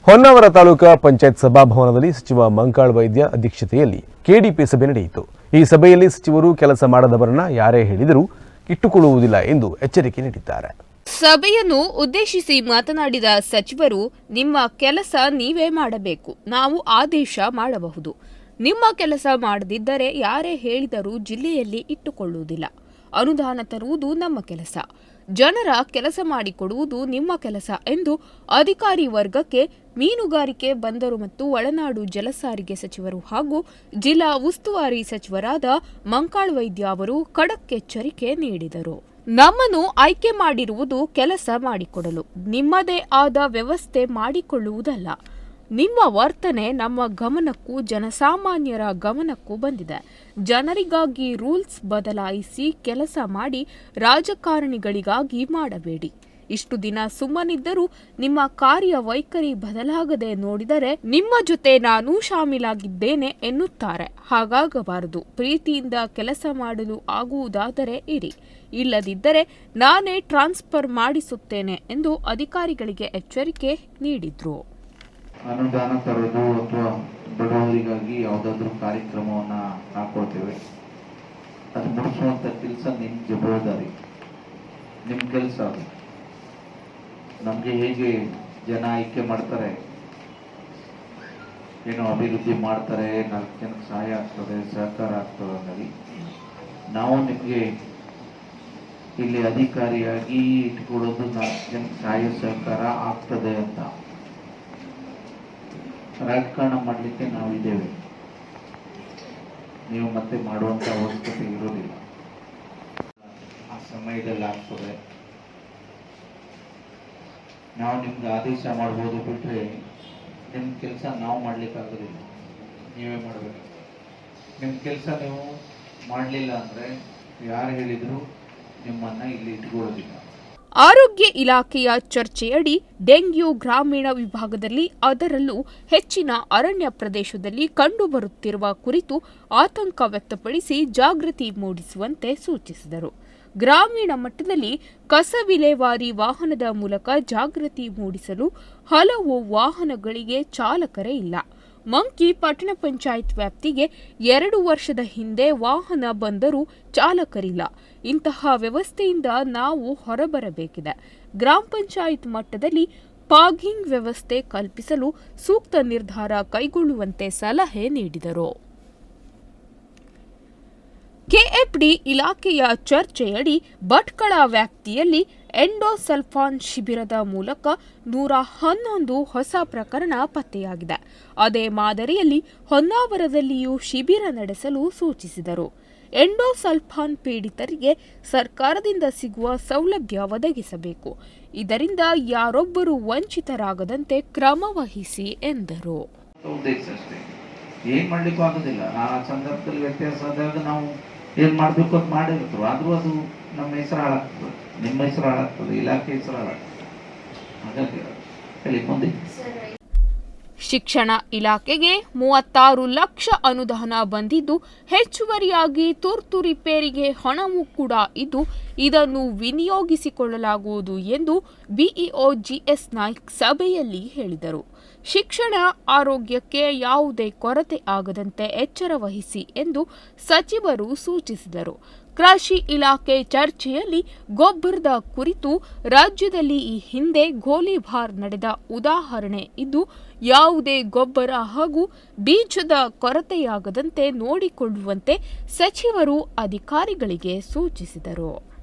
ಹೊನ್ನಾವರ ತಾಲೂಕಾ ಪಂಚಾಯತ್ ಸಭಾಭವನದಲ್ಲಿ ಸಚಿವ ಮಂಕಾಳ್ ವೈದ್ಯ ಅಧ್ಯಕ್ಷತೆಯಲ್ಲಿ ಕೆಡಿಪಿ ಸಭೆ ನಡೆಯಿತು. ಈ ಸಭೆಯಲ್ಲಿ ಸಚಿವರು ಕೆಲಸ ಮಾಡದವರನ್ನ ಯಾರೇ ಹೇಳಿದರೂ ಇಟ್ಟುಕೊಳ್ಳುವುದಿಲ್ಲ ಎಂದು ಎಚ್ಚರಿಕೆ ನೀಡಿದ್ದಾರೆ. ಸಭೆಯನ್ನು ಉದ್ದೇಶಿಸಿ ಮಾತನಾಡಿದ ಸಚಿವರು, ನಿಮ್ಮ ಕೆಲಸ ನೀವೇ ಮಾಡಬೇಕು, ನಾವು ಆದೇಶ ಮಾಡಬಹುದು. ನಿಮ್ಮ ಕೆಲಸ ಮಾಡದಿದ್ದರೆ ಯಾರೇ ಹೇಳಿದರೂ ಜಿಲ್ಲೆಯಲ್ಲಿ ಇಟ್ಟುಕೊಳ್ಳುವುದಿಲ್ಲ. ಅನುದಾನ ತರುವುದು ನಮ್ಮ ಕೆಲಸ, ಜನರ ಕೆಲಸ ಮಾಡಿಕೊಡುವುದು ನಿಮ್ಮ ಕೆಲಸ ಎಂದು ಅಧಿಕಾರಿ ವರ್ಗಕ್ಕೆ ಮೀನುಗಾರಿಕೆ, ಬಂದರು ಮತ್ತು ಒಳನಾಡು ಜಲಸಾರಿಗೆ ಸಚಿವರು ಹಾಗೂ ಜಿಲ್ಲಾ ಉಸ್ತುವಾರಿ ಸಚಿವರಾದ ಮಂಕಾಳ್ ವೈದ್ಯ ಅವರು ಖಡಕ್ ಎಚ್ಚರಿಕೆ ನೀಡಿದರು. ನಮ್ಮನ್ನು ಆಯ್ಕೆ ಮಾಡಿರುವುದು ಕೆಲಸ ಮಾಡಿಕೊಡಲು, ನಿಮ್ಮದೇ ಆದ ವ್ಯವಸ್ಥೆ ಮಾಡಿಕೊಳ್ಳುವುದಲ್ಲ. ನಿಮ್ಮ ವರ್ತನೆ ನಮ್ಮ ಗಮನಕ್ಕೂ ಜನಸಾಮಾನ್ಯರ ಗಮನಕ್ಕೂ ಬಂದಿದೆ. ಜನರಿಗಾಗಿ ರೂಲ್ಸ್ ಬದಲಾಯಿಸಿ ಕೆಲಸ ಮಾಡಿ, ರಾಜಕಾರಣಿಗಳಿಗಾಗಿ ಮಾಡಬೇಡಿ. ಇಷ್ಟು ದಿನ ಸುಮ್ಮನಿದ್ದರೂ ನಿಮ್ಮ ಕಾರ್ಯವೈಖರಿ ಬದಲಾಗದೆ ನೋಡಿದರೆ ನಿಮ್ಮ ಜೊತೆ ನಾನು ಶಾಮೀಲಾಗಿದ್ದೇನೆ ಎನ್ನುತ್ತಾರೆ. ಹಾಗಾಗಬಾರದು. ಪ್ರೀತಿಯಿಂದ ಕೆಲಸ ಮಾಡಲು ಆಗುವುದಾದರೆ ಇರಿ, ಇಲ್ಲದಿದ್ದರೆ ನಾನೇ ಟ್ರಾನ್ಸ್ಫರ್ ಮಾಡಿಸುತ್ತೇನೆ ಎಂದು ಅಧಿಕಾರಿಗಳಿಗೆ ಎಚ್ಚರಿಕೆ ನೀಡಿದ್ರು. ಅನುದಾನ ತರೋದು ಅಥವಾ ಬಡವರಿಗಾಗಿ ಯಾವುದಾದ್ರೂ ಕಾರ್ಯಕ್ರಮವನ್ನ ಹಾಕೊಳ್ತೇವೆ, ಅದು ಮುಗಿಸುವಂತ ಕೆಲಸ ನಿಮ್ಮ ಜವಾಬ್ದಾರಿ, ನಿಮ್ಮ ಕೆಲಸ ಅದು. ನಮ್ಗೆ ಹೇಗೆ ಜನ ಆಯ್ಕೆ ಮಾಡ್ತಾರೆ, ಏನೋ ಅಭಿವೃದ್ಧಿ ಮಾಡ್ತಾರೆ, 4 ಜನಕ್ಕೆ ಸಹಾಯ ಆಗ್ತದೆ, ಸಹಕಾರ ಆಗ್ತದೆ ಅನ್ನೋದು, ನಾವು ನಿಮಗೆ ಇಲ್ಲಿ ಅಧಿಕಾರಿಯಾಗಿ ಇಟ್ಕೊಳ್ಳೋದು 4 ಜನಕ್ಕೆ ಸಹಾಯ ಸಹಕಾರ ಆಗ್ತದೆ ಅಂತ ರಾಜಕಾರಣ ಮಾಡಲಿಕ್ಕೆ ನಾವಿದ್ದೇವೆ. ನೀವು ಮತ್ತೆ ಮಾಡುವಂತ ಅವಶ್ಯಕತೆ ಇರೋದಿಲ್ಲ. ಆ ಸಮಯದಲ್ಲಿ ಆಗ್ತದೆ. ನಾವು ನಿಮ್ಗೆ ಆದೇಶ ಮಾಡ್ಬೋದು ಬಿಟ್ರೆ ನಿಮ್ಮ ಕೆಲಸ ನಾವು ಮಾಡ್ಲಿಕ್ಕೆ ಆಗೋದಿಲ್ಲ, ನೀವೇ ಮಾಡಬೇಕು. ನಿಮ್ಮ ಕೆಲಸ ನೀವು ಮಾಡಲಿಲ್ಲ ಅಂದ್ರೆ ಯಾರು ಹೇಳಿದ್ರು ನಿಮ್ಮನ್ನ ಇಲ್ಲಿ ಇಟ್ಕೊಳ್ಳೋದಿಲ್ಲ. ಆರೋಗ್ಯ ಇಲಾಖೆಯ ಚರ್ಚೆಯಡಿ ಡೆಂಗ್ಯೂ ಗ್ರಾಮೀಣ ವಿಭಾಗದಲ್ಲಿ, ಅದರಲ್ಲೂ ಹೆಚ್ಚಿನ ಅರಣ್ಯ ಪ್ರದೇಶದಲ್ಲಿ ಕಂಡುಬರುತ್ತಿರುವ ಕುರಿತು ಆತಂಕ ವ್ಯಕ್ತಪಡಿಸಿ ಜಾಗೃತಿ ಮೂಡಿಸುವಂತೆ ಸೂಚಿಸಿದರು. ಗ್ರಾಮೀಣ ಮಟ್ಟದಲ್ಲಿ ಕಸ ವಿಲೇವಾರಿ ವಾಹನದ ಮೂಲಕ ಜಾಗೃತಿ ಮೂಡಿಸಲು ಹಲವು ವಾಹನಗಳಿಗೆ ಚಾಲಕರೇ ಇಲ್ಲ. ಮಂಕಿ ಪಟ್ಟಣ ಪಂಚಾಯತ್ ವ್ಯಾಪ್ತಿಗೆ 2 ವರ್ಷದ ಹಿಂದೆ ವಾಹನ ಬಂದರೂ ಚಾಲಕರಿಲ್ಲ. ಇಂತಹ ವ್ಯವಸ್ಥೆಯಿಂದ ನಾವು ಹೊರಬರಬೇಕಿದೆ. ಗ್ರಾಮ ಪಂಚಾಯತ್ ಮಟ್ಟದಲ್ಲಿ ಪಾರ್ಕಿಂಗ್ ವ್ಯವಸ್ಥೆ ಕಲ್ಪಿಸಲು ಸೂಕ್ತ ನಿರ್ಧಾರ ಕೈಗೊಳ್ಳುವಂತೆ ಸಲಹೆ ನೀಡಿದರು. ಕೆಎಫ್ಡಿ ಇಲಾಖೆಯ ಚರ್ಚೆಯಡಿ ಭಟ್ಕಳ ವ್ಯಾಪ್ತಿಯಲ್ಲಿ ಎಂಡೋಸಲ್ಫಾನ್ ಶಿಬಿರದ ಮೂಲಕ 111 ಹೊಸ ಪ್ರಕರಣ ಪತ್ತೆಯಾಗಿದೆ. ಅದೇ ಮಾದರಿಯಲ್ಲಿ ಹೊನ್ನಾವರದಲ್ಲಿಯೂ ಶಿಬಿರ ನಡೆಸಲು ಸೂಚಿಸಿದರು. ಎಂಡೋಸಲ್ಫಾನ್ ಪೀಡಿತರಿಗೆ ಸರ್ಕಾರದಿಂದ ಸಿಗುವ ಸೌಲಭ್ಯ ಒದಗಿಸಬೇಕು. ಇದರಿಂದ ಯಾರೊಬ್ಬರೂ ವಂಚಿತರಾಗದಂತೆ ಕ್ರಮ ವಹಿಸಿ ಎಂದರು. ಏನ್ ಮಾಡ್ಲಿಕ್ಕೂ ಆಗೋದಿಲ್ಲ. ಆ ಸಂದರ್ಭದಲ್ಲಿ ವ್ಯತ್ಯಾಸ ಆದಾಗ ನಾವು ಏನ್ ಮಾಡ್ಬೇಕು ಅಂತ ಮಾಡಿರ್ತರು, ಆದ್ರೂ ಅದು ನಮ್ಮ ಹೆಸರು ಹಾಳಾಗ್ತದೆ, ನಿಮ್ಮ ಹೆಸರು ಹಾಳಾಗ್ತದೆ, ಇಲಾಖೆ ಹೆಸರು ಹಾಳಾಗ್ತದೆ. ಹಾಗಾಗಿ ಹೇಳಿ ಮುಂದೆ. ಶಿಕ್ಷಣ ಇಲಾಖೆಗೆ 36 ಲಕ್ಷ ಅನುದಾನ ಬಂದಿದ್ದು, ಹೆಚ್ಚುವರಿಯಾಗಿ ತುರ್ತು ರಿಪೇರಿಗೆ ಹಣವೂ ಕೂಡ ಇದ್ದು, ಇದನ್ನು ವಿನಿಯೋಗಿಸಿಕೊಳ್ಳಲಾಗುವುದು ಎಂದು ಬಿಇಒ ಜಿಎಸ್ ನಾಯ್ಕ್ ಸಭೆಯಲ್ಲಿ ಹೇಳಿದರು. ಶಿಕ್ಷಣ, ಆರೋಗ್ಯಕ್ಕೆ ಯಾವುದೇ ಕೊರತೆ ಆಗದಂತೆ ಎಚ್ಚರ ವಹಿಸಿ ಎಂದು ಸಚಿವರು ಸೂಚಿಸಿದರು. ಕೃಷಿ ಇಲಾಖೆ ಚರ್ಚೆಯಲ್ಲಿ ಗೊಬ್ಬರದ ಕುರಿತು ರಾಜ್ಯದಲ್ಲಿ ಈ ಹಿಂದೆ ಗೋಲಿಬಾರ್ ನಡೆದ ಉದಾಹರಣೆ ಇದ್ದು, ಯಾವುದೇ ಗೊಬ್ಬರ ಹಾಗೂ ಬೀಜದ ಕೊರತೆಯಾಗದಂತೆ ನೋಡಿಕೊಳ್ಳುವಂತೆ ಸಚಿವರು ಅಧಿಕಾರಿಗಳಿಗೆ ಸೂಚಿಸಿದರು.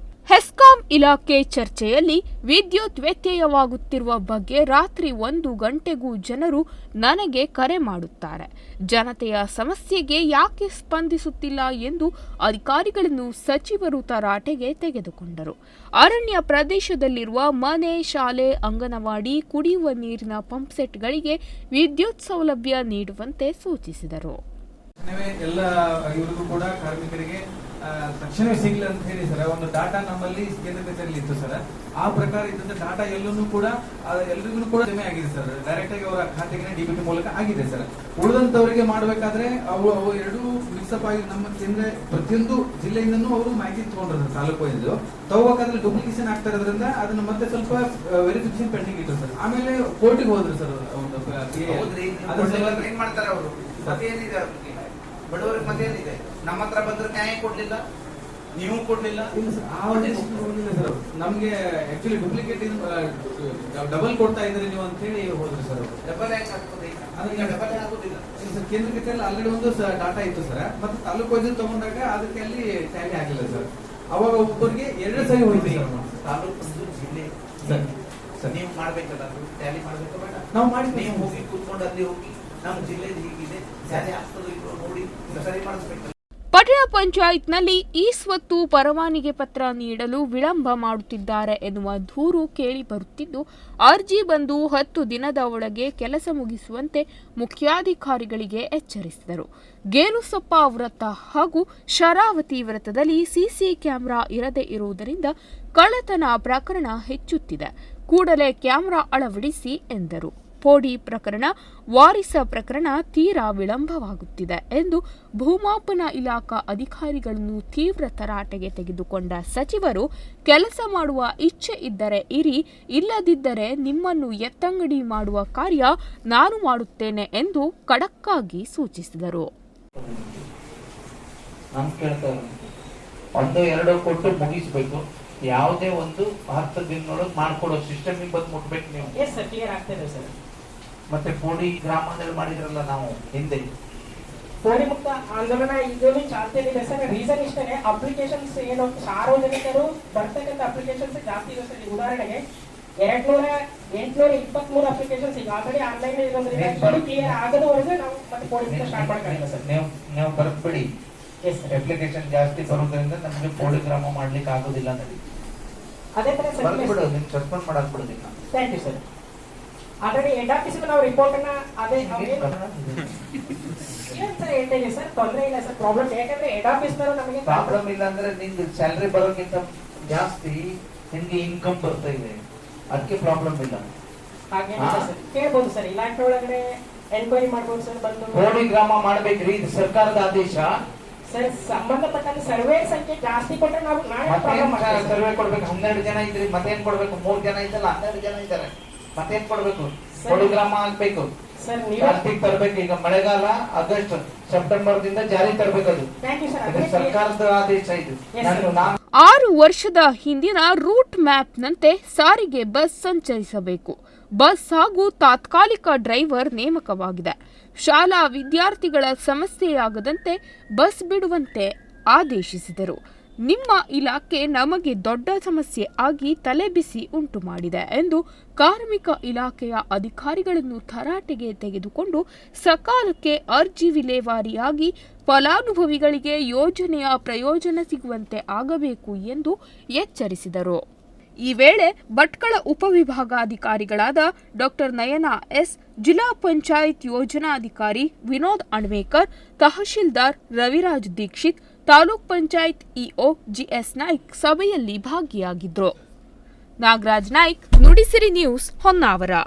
ಹೆಸ್ಕಾಂ ಇಲಾಖೆ ಚರ್ಚೆಯಲ್ಲಿ ವಿದ್ಯುತ್ ವ್ಯತ್ಯಯವಾಗುತ್ತಿರುವ ಬಗ್ಗೆ ರಾತ್ರಿ 1 ಗಂಟೆಗೂ ಜನರು ನನಗೆ ಕರೆ ಮಾಡುತ್ತಾರೆ. ಜನತೆಯ ಸಮಸ್ಯೆಗೆ ಯಾಕೆ ಸ್ಪಂದಿಸುತ್ತಿಲ್ಲ ಎಂದು ಅಧಿಕಾರಿಗಳನ್ನು ಸಚಿವರು ತರಾಟೆಗೆ ತೆಗೆದುಕೊಂಡರು. ಅರಣ್ಯ ಪ್ರದೇಶದಲ್ಲಿರುವ ಮನೆ, ಶಾಲೆ, ಅಂಗನವಾಡಿ, ಕುಡಿಯುವ ನೀರಿನ ಪಂಪ್ಸೆಟ್ಗಳಿಗೆ ವಿದ್ಯುತ್ ಸೌಲಭ್ಯ ನೀಡುವಂತೆ ಸೂಚಿಸಿದರು. ಎಲ್ಲ ಇವರಿಗೂ ಕೂಡ ಕಾರ್ಮಿಕರಿಗೆ ತಕ್ಷಣವೇ ಸಿಗ್ಲಿ ಅಂತ ಹೇಳಿ ಸರ್ ಒಂದು ಡಾಟಾ ನಮ್ಮಲ್ಲಿ ಕೇಂದ್ರ ಕಚೇರಿಯಲ್ಲಿ ಇತ್ತು ಸರ್. ಆ ಪ್ರಕಾರ ಇದ್ದಂತ ಡಾಟಾ ಎಲ್ಲೂ ಕೂಡ ಎಲ್ರಿಗೂ ಕೂಡ ಜಮೆ ಆಗಿದೆ ಸರ್. ಡೈರೆಕ್ಟ್ ಆಗಿ ಅವರ ಖಾತೆಗೆ ಡಿಬಿಟಿ ಮೂಲಕ ಆಗಿದೆ ಸರ್. ಉಳಿದಂತವರಿಗೆ ಮಾಡಬೇಕಾದ್ರೆ ಅವು ಎರಡು ಮಿಕ್ಸಪ್ ಆಗಿ ನಮ್ಮ ಕೇಂದ್ರ ಪ್ರತಿಯೊಂದು ಜಿಲ್ಲೆಯಿಂದನೂ ಅವರು ಮಾಹಿತಿ ತಗೊಂಡ್ರು ಸರ್. ತಾಲೂಕು ಇದು ತಗೋಬೇಕಾದ್ರೆ ಡೂಪ್ಲಿಕೇಶನ್ ಆಗ್ತಾ ಇರೋದ್ರಿಂದ ಅದನ್ನ ಮತ್ತೆ ಸ್ವಲ್ಪ ವೆರಿಫಿಕೇಶನ್ ಪೆಂಡಿಂಗ್ ಇತ್ತು ಸರ್. ಆಮೇಲೆ ಕೋರ್ಟಿಗೆ ಹೋದ್ರು ಸರ್. ಒಂದು ಹೌದ್ರಿ, ಅದ್ರ ಸಲುವಾಗಿ ಏನ್ ಮಾಡ್ತಾರೆ ಅವರು? ಮತ್ತೇನಿದೆ ಅವ್ರಿಗೆ? ಬಡವರಿಗೆ ಮತ್ತೇನಿದೆ? ನಮ್ಮ ಹತ್ರ ಬಂದ್ರೆ ನ್ಯಾಯ ಕೊಡ್ಲಿಲ್ಲ, ನೀವು ಕೊಡ್ಲಿಲ್ಲ. ಇಲ್ಲ ಸರ್, ಆ ಉದ್ದೇಶಕ್ಕೆ ಹೋಗಿಲ್ಲ ಸರ್ ಅವ್ರು. ನಮ್ಗೆ ಆಕ್ಚುಲಿ ಡೂಪ್ಲಿಕೇಟ್ ಡಬಲ್ ಕೊಡ್ತಾ ಇದ್ರಿ ನೀವು ಅಂತ ಹೇಳಿ ಹೋದ್ರು ಸರ್ ಅವರು. ಡಬಲ್ ಯಾಕೆ ಆಗ್ತದೆ? ಅದಕ್ಕೆ ಡಬಲ್ ಆಗುದಿಲ್ಲ. ಇಲ್ಲ ಸರ್, ಕೇಂದ್ರ ಕಚೇರಿಯಲ್ಲಿ ಆಲ್ರೆಡಿ ಒಂದು ಡಾಟಾ ಇತ್ತು ಸರ್, ಮತ್ತೆ ತಾಲೂಕು ವೈದ್ಯರು ತಗೊಂಡಾಗ ಅದಕ್ಕೆ ಅಲ್ಲಿ ಟ್ಯಾಲಿ ಆಗಿಲ್ಲ ಸರ್. ಅವಾಗ ಒಬ್ಬರಿಗೆ 2 ಸರಿ ಹೋಯ್ತು ಸರ್. ತಾಲೂಕು ಒಂದು ಜಿಲ್ಲೆ ಸರ್, ಸರ್ ನೀವು ಮಾಡ್ಬೇಕಲ್ಲ, ಟ್ಯಾಲಿ ಮಾಡ್ಬೇಕು ಬೇಡ? ನಾವು ಮಾಡಿದ್ವಿ. ನೀವು ಹೋಗಿ ಕೂತ್ಕೊಂಡು ಅಲ್ಲಿ ಹೋಗಿ ನಮ್ಮ ಜಿಲ್ಲೆದು ಹೀಗಿದೆ, ಟ್ಯಾಲಿ ಆಗ್ತದೋ ಇಲ್ಲೋ ನೋಡಿ ಸರಿ ಮಾಡಿಸ್ಬೇಕು. ಪಟ್ಟಣ ಪಂಚಾಯತ್ನಲ್ಲಿ ಈ ಸ್ವತ್ತು ಪರವಾನಿಗೆ ಪತ್ರ ನೀಡಲು ವಿಳಂಬ ಮಾಡುತ್ತಿದ್ದಾರೆ ಎನ್ನುವ ದೂರು ಕೇಳಿ ಬರುತ್ತಿದ್ದು, ಅರ್ಜಿ ಬಂದು 10 ದಿನದ ಒಳಗೆ ಕೆಲಸ ಮುಗಿಸುವಂತೆ ಮುಖ್ಯಾಧಿಕಾರಿಗಳಿಗೆ ಎಚ್ಚರಿಸಿದರು. ಗೇರುಸಪ್ಪ ವೃತ್ತ ಹಾಗೂ ಶರಾವತಿ ವೃತ್ತದಲ್ಲಿ ಸಿಸಿ ಕ್ಯಾಮೆರಾ ಇರದೇ ಇರುವುದರಿಂದ ಕಳ್ಳತನ ಪ್ರಕರಣ ಹೆಚ್ಚುತ್ತಿದೆ. ಕೂಡಲೇ ಕ್ಯಾಮೆರಾ ಅಳವಡಿಸಿ ಎಂದರು. ಪೋಡಿ ಪ್ರಕರಣ, ವಾರಿಸ ಪ್ರಕರಣ ತೀರಾ ವಿಳಂಬವಾಗುತ್ತಿದೆ ಎಂದು ಭೂಮಾಪನ ಇಲಾಖಾ ಅಧಿಕಾರಿಗಳನ್ನು ತೀವ್ರ ತರಾಟೆಗೆ ತೆಗೆದುಕೊಂಡ ಸಚಿವರು, ಕೆಲಸ ಮಾಡುವ ಇಚ್ಛೆ ಇದ್ದರೆ ಇರಿ, ಇಲ್ಲದಿದ್ದರೆ ನಿಮ್ಮನ್ನು ಎತ್ತಂಗಡಿ ಮಾಡುವ ಕಾರ್ಯ ನಾನು ಮಾಡುತ್ತೇನೆ ಎಂದು ಖಡಕ್ಕಾಗಿ ಸೂಚಿಸಿದರು. ನಾನು ಕೇಳ್ತಾರೆ 1-2 ಕೊಟ್ಟು ಮುಗಿಸ್ಬೇಕು. ಯಾವುದೇ ಒಂದು 10 ದಿನದೊಳಗೆ ಮಾಡ್ಕೊಡೋ ಸಿಸ್ಟಮ್ ಬಂದು ಮುಟ್ಬೇಕು ನೀವು. ಎಸ್ ಸರ್, ಕ್ಲಿಯರ್ ಆಗ್ತದೆ ಸರ್. ಮತ್ತೆ ಪೋಡಿ ಗ್ರಾಮದಲ್ಲಿ ಮಾಡಿದ್ರಲ್ಲ ನಾವು ಹಿಂದೆ, ಪೋಡಿ ಮುಕ್ತ ಆಂದೋಲನ ಇದರಲ್ಲಿ ಚಾಲ್ತಿಯಲ್ಲಿದೆ ಸರ್. ರೀಸನ್ ಇಷ್ಟೇ, ಅಪ್ಲಿಕೇಶನ್ಸ್ ಏನು ಸಾರ್ವಜನಿಕರು ಬರ್ತಕ್ಕಂಥ ಅಪ್ಲಿಕೇಶನ್ಸ್ ಜಾಸ್ತಿ ಇದೆ ಸರ್. ಉದಾಹರಣೆಗೆ 823 ಅಪ್ಲಿಕೇಶನ್ಸ್ ಈಗ ಆಲ್ರೆಡಿ ಆನ್ಲೈನ್ ಇರೋದ್ರಿಂದ ಇದು ಕ್ಲಿಯರ್ ಆಗದವರೆಗೂ ನಾವು ಮತ್ತೆ ಪೋಡಿ ಮುಕ್ತ ಸ್ಟಾರ್ಟ್ ಮಾಡಕ್ಕಾಗಿಲ್ಲ ಸರ್. ನೀವು ಬರ್ಬಿಡಿ. ಎಸ್ ಸರ್, ಅಪ್ಲಿಕೇಶನ್ ಜಾಸ್ತಿ ಬರೋದ್ರಿಂದ ನಮಗೆ ಪೋಡಿ ಗ್ರಾಮ ಮಾಡ್ಲಿಕ್ಕೆ ಆಗೋದಿಲ್ಲ ನೋಡಿ. ಅದೇ ತರ ಸರ್ ಬರ್ಬಿಡು, ನಿಮ್ ಸಸ್ಪೆಂಡ್ ಮಾಡಕ್ ಬಿಡುದಿಲ್ಲ. Thank you sir. Already head office ನಾವು ರಿಪೋರ್ಟ್ ಅನ್ನ ಅದೇ ಸರ್ ಹೇಳ್ತೇನೆ ಸರ್, ತೊಂದರೆ ಇಲ್ಲ ಸರ್. ಪ್ರಾಬ್ಲಮ್ ಯಾಕಂದ್ರೆ ಹೆಡ್ ಆಫೀಸ್ ನಮಗೆ ಪ್ರಾಬ್ಲಮ್ ಇಲ್ಲ ಅಂದ್ರೆ ನಿಮ್ಗೆ ಸ್ಯಾಲರಿ ಬರೋಕ್ಕಿಂತ ಜಾಸ್ತಿ ನಿಮ್ಗೆ ಇನ್ಕಮ್ ಬರ್ತಾ ಇದೆ, ಅದಕ್ಕೆ ಪ್ರಾಬ್ಲಮ್ ಇಲ್ಲ. ಹಾಗೇನಿಲ್ಲ ಸರ್, ಕೇಳ್ಬೋದು ಸರ್. ಇಲಾಖೆ ಒಳಗಡೆ ಎನ್ಕ್ವೈರಿ ಮಾಡ್ಬೋದು ಸರ್. ಬಂದು ಪೋಡಿ ಗ್ರಾಮ ಮಾಡ್ಬೇಕ್ರಿ, ಇದು ಸರ್ಕಾರದ ಆದೇಶ. ಸರ್, ಸಂಬಂಧಪಟ್ಟಂತೆ ಸರ್ವೆ ಸಂಖ್ಯೆ ಜಾಸ್ತಿ ಕೊಟ್ಟರೆ ನಾವು ಮತ್ತೇನ್ ಸರ್ವೆ ಕೊಡ್ಬೇಕು? 12 ಜನ ಇದ್ರಿ, ಮತ್ತೇನ್ ಕೊಡ್ಬೇಕು? 3 ಜನ ಇದ್ದಲ್ಲ, 12 ಜನ ಇದ್ದಾರೆ, ಮತ್ತೇನ್ ಕೊಡ್ಬೇಕು? ಪೋಡಿ ಗ್ರಾಮ ಆಗ್ಬೇಕು, ಸರ್. ನೀವು ಜಾಸ್ತಿ ತರಬೇಕು. ಈಗ ಮಳೆಗಾಲ ಆಗಸ್ಟ್ ಸೆಪ್ಟೆಂಬರ್ ದಿಂದ ಜಾರಿ ತರಬೇಕು. ಅದು ಥ್ಯಾಂಕ್ ಯು ಸರ್. ಇದು ಸರ್ಕಾರದ ಆದೇಶ. ಇದು Yes, sir. ನಾನು 6 ವರ್ಷದ ಹಿಂದಿನ ರೂಟ್ ಮ್ಯಾಪ್ನಂತೆ ಸಾರಿಗೆ ಬಸ್ ಸಂಚರಿಸಬೇಕು. ಬಸ್ ಹಾಗೂ ತಾತ್ಕಾಲಿಕ ಡ್ರೈವರ್ ನೇಮಕವಾಗಿದೆ. ಶಾಲಾ ವಿದ್ಯಾರ್ಥಿಗಳ ಸಮಸ್ಯೆಯಾಗದಂತೆ ಬಸ್ ಬಿಡುವಂತೆ ಆದೇಶಿಸಿದರು. ನಿಮ್ಮ ಇಲಾಖೆ ನಮಗೆ ದೊಡ್ಡ ಸಮಸ್ಯೆ ಆಗಿ ತಲೆಬಿಸಿ ಉಂಟು ಮಾಡಿದೆ ಎಂದು ಕಾರ್ಮಿಕ ಇಲಾಖೆಯ ಅಧಿಕಾರಿಗಳನ್ನು ತರಾಟೆಗೆ ತೆಗೆದುಕೊಂಡು ಸಕಾಲಕ್ಕೆ ಅರ್ಜಿ ವಿಲೇವಾರಿಯಾಗಿ ಫಲಾನುಭವಿಗಳಿಗೆ ಯೋಜನೆಯ ಪ್ರಯೋಜನ ಸಿಗುವಂತೆ ಆಗಬೇಕು ಎಂದು ಎಚ್ಚರಿಸಿದರು. ಈ ವೇಳೆ ಭಟ್ಕಳ ಉಪವಿಭಾಗಾಧಿಕಾರಿಗಳಾದ ಡಾಕ್ಟರ್ ನಯನಾ ಎಸ್, ಜಿಲ್ಲಾ ಪಂಚಾಯತ್ ಯೋಜನಾಧಿಕಾರಿ ವಿನೋದ್ ಅಣ್ವೇಕರ್, ತಹಶೀಲ್ದಾರ್ ರವಿರಾಜ್ ದೀಕ್ಷಿತ್, ತಾಲೂಕ್ ಪಂಚಾಯತ್ ಇಒ ಜಿಎಸ್ ನಾಯ್ಕ್ ಸಭೆಯಲ್ಲಿ ಭಾಗಿಯಾಗಿದ್ದರು. ನಾಗರಾಜ್ ನಾಯ್ಕ್, ನುಡಿಸಿರಿ ನ್ಯೂಸ್, ಹೊನ್ನಾವರ.